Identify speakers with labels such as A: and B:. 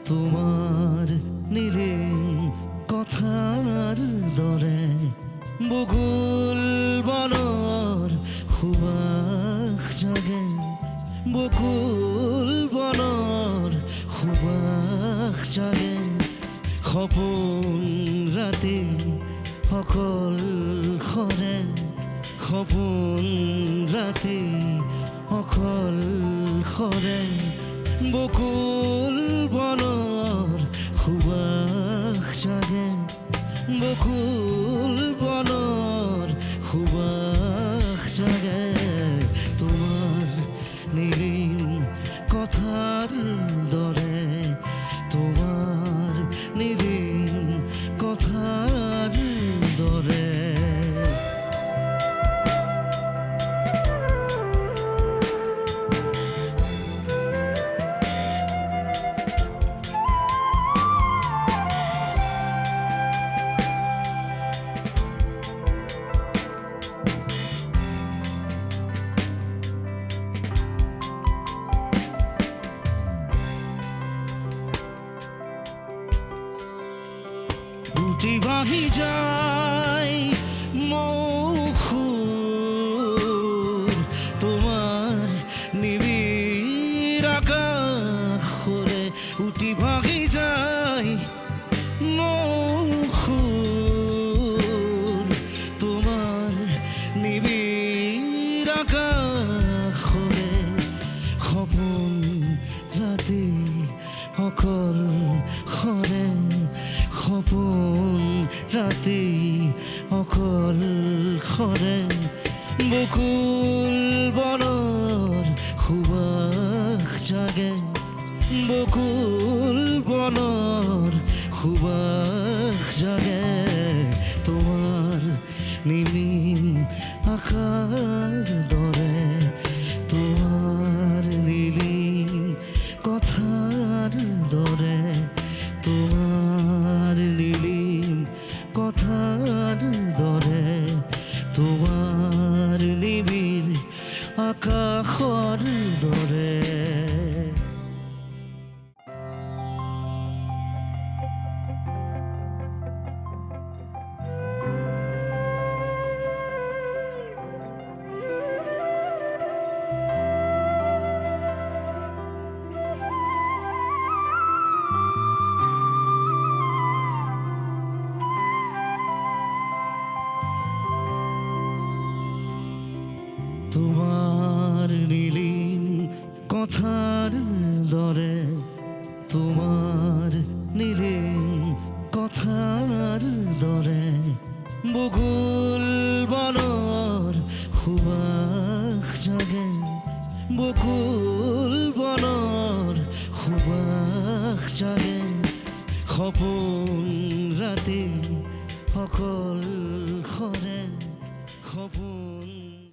A: তোমার নিরিম কথার দরে বকুল বনৰ সুবাস জাগে বকুল বনৰ সুবাস জাগে সপোন ৰাতি অকল খৰে সপোন ৰাতি অকল খৰে বকুল বনৰ সুবাস জাগে বকুল বনৰ সুবাস জাগে তোমাৰ নিৰিম কথাৰ দৰে তোমাৰ নিৰিম কথাৰ দৰে বুটি বাহি যায় মৌসুর তোমার নিবিড় আকাশরে উটি ভাগি যায় মৌসুর তোমার নিবিড় আকাশরে সপোন রাতি অকল খৰে সপোন ৰাতি অকল খৰে বকুল বনৰ সুবাস জাগে বকুল বনৰ সুবাস জাগে তোমাৰ নিৰিম আকাৰ দৰে তোমাৰ নিৰিম কথাৰ দৰে তোমাৰ নিৰিম কথাৰ দৰে তোমাৰ নিবিড় আকাশৰ দৰে তোমার নিরিম কথার দরে তোমার নিরিম কথার দরে বকুল বনৰ সুবাস জাগে বকুল বনৰ সুবাস জাগে সপোন ৰাতি অকল খৰে সপোন